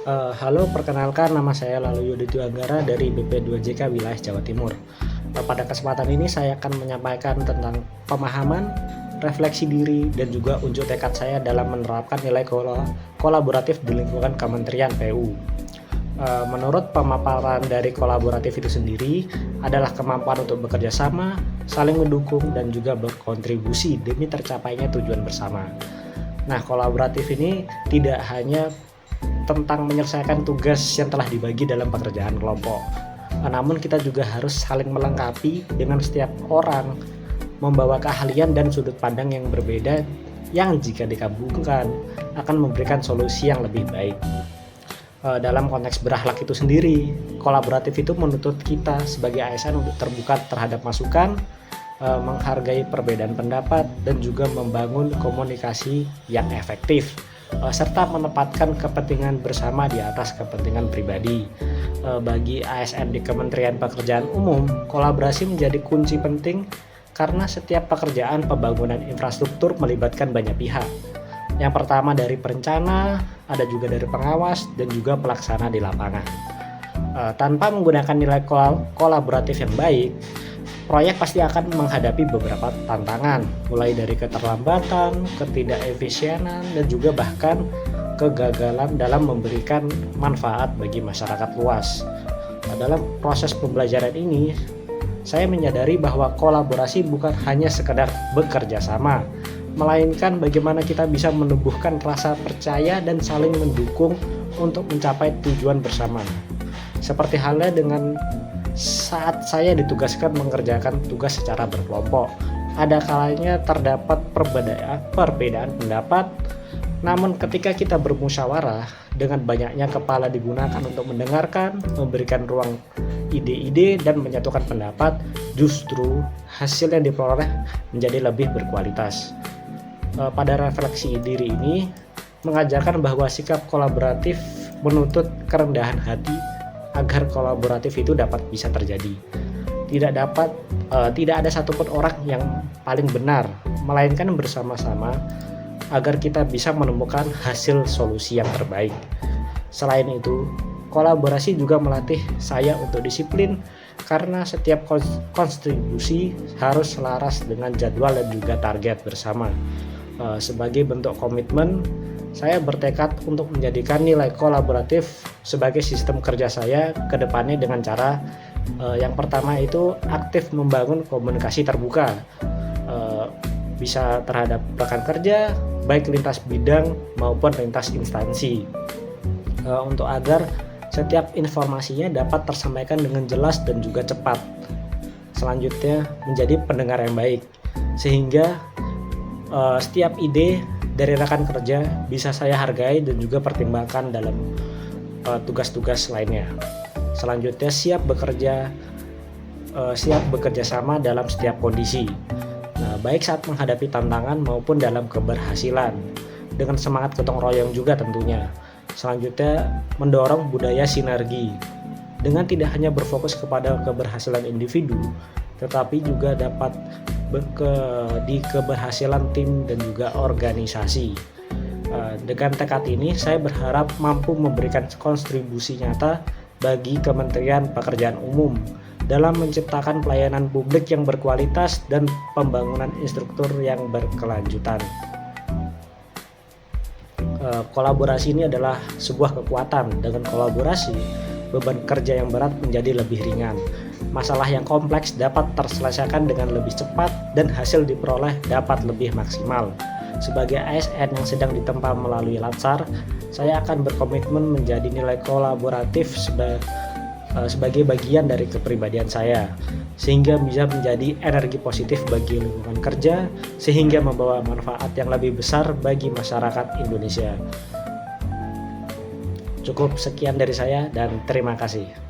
Halo, perkenalkan nama saya Lalu Yudhistira Anggara dari BP2JK Wilayah Jawa Timur. Pada kesempatan ini saya akan menyampaikan tentang pemahaman, refleksi diri, dan juga unjuk tekad saya dalam menerapkan nilai kolaboratif di lingkungan Kementerian PU. Menurut pemaparan dari kolaboratif itu sendiri adalah kemampuan untuk bekerja sama, saling mendukung, dan juga berkontribusi demi tercapainya tujuan bersama. Nah, kolaboratif ini tidak hanya tentang menyelesaikan tugas yang telah dibagi dalam pekerjaan kelompok. Namun kita juga harus saling melengkapi dengan setiap orang membawa keahlian dan sudut pandang yang berbeda yang jika digabungkan akan memberikan solusi yang lebih baik. Dalam konteks berakhlak itu sendiri, kolaboratif itu menuntut kita sebagai ASN untuk terbuka terhadap masukan, menghargai perbedaan pendapat, dan juga membangun komunikasi yang efektif, serta menempatkan kepentingan bersama di atas kepentingan pribadi. Bagi ASN di Kementerian Pekerjaan Umum, kolaborasi menjadi kunci penting karena setiap pekerjaan pembangunan infrastruktur melibatkan banyak pihak. Yang pertama dari perencana, ada juga dari pengawas, dan juga pelaksana di lapangan. Tanpa menggunakan nilai kolaboratif yang baik, proyek pasti akan menghadapi beberapa tantangan, mulai dari keterlambatan, ketidakefisienan, dan juga bahkan kegagalan dalam memberikan manfaat bagi masyarakat luas. Dalam proses pembelajaran ini, saya menyadari bahwa kolaborasi bukan hanya sekedar bekerja sama, melainkan bagaimana kita bisa menumbuhkan rasa percaya dan saling mendukung untuk mencapai tujuan bersama. Seperti halnya dengan saat saya ditugaskan mengerjakan tugas secara berkelompok, ada kalanya terdapat perbedaan pendapat, namun ketika kita bermusyawarah dengan banyaknya kepala digunakan untuk mendengarkan, memberikan ruang ide-ide, dan menyatukan pendapat, justru hasil yang diperoleh menjadi lebih berkualitas. Pada refleksi diri ini mengajarkan bahwa sikap kolaboratif menuntut kerendahan hati agar kolaboratif itu dapat bisa terjadi. Tidak ada satupun orang yang paling benar, melainkan bersama-sama agar kita bisa menemukan hasil solusi yang terbaik. Selain itu, kolaborasi juga melatih saya untuk disiplin karena setiap kontribusi harus selaras dengan jadwal dan juga target bersama. Sebagai bentuk komitmen, saya bertekad untuk menjadikan nilai kolaboratif sebagai sistem kerja saya ke depannya dengan cara yang pertama itu aktif membangun komunikasi terbuka, bisa terhadap rekan kerja, baik lintas bidang maupun lintas instansi, untuk agar setiap informasinya dapat tersampaikan dengan jelas dan juga cepat. Selanjutnya, menjadi pendengar yang baik, sehingga setiap ide dari rekan kerja bisa saya hargai dan juga pertimbangkan dalam tugas-tugas lainnya. Selanjutnya, siap bekerja sama dalam setiap kondisi, baik saat menghadapi tantangan maupun dalam keberhasilan, dengan semangat gotong royong juga tentunya. Selanjutnya, mendorong budaya sinergi dengan tidak hanya berfokus kepada keberhasilan individu, tetapi juga dapat di keberhasilan tim dan juga organisasi. Dengan tekad ini, saya berharap mampu memberikan kontribusi nyata bagi Kementerian Pekerjaan Umum dalam menciptakan pelayanan publik yang berkualitas dan pembangunan infrastruktur yang berkelanjutan. Kolaborasi ini adalah sebuah kekuatan. Dengan kolaborasi, beban kerja yang berat menjadi lebih ringan. Masalah yang kompleks dapat terselesaikan dengan lebih cepat dan hasil diperoleh dapat lebih maksimal. Sebagai ASN yang sedang ditempa melalui Latsar, saya akan berkomitmen menjadi nilai kolaboratif sebagai bagian dari kepribadian saya, sehingga bisa menjadi energi positif bagi lingkungan kerja, sehingga membawa manfaat yang lebih besar bagi masyarakat Indonesia. Cukup sekian dari saya dan terima kasih.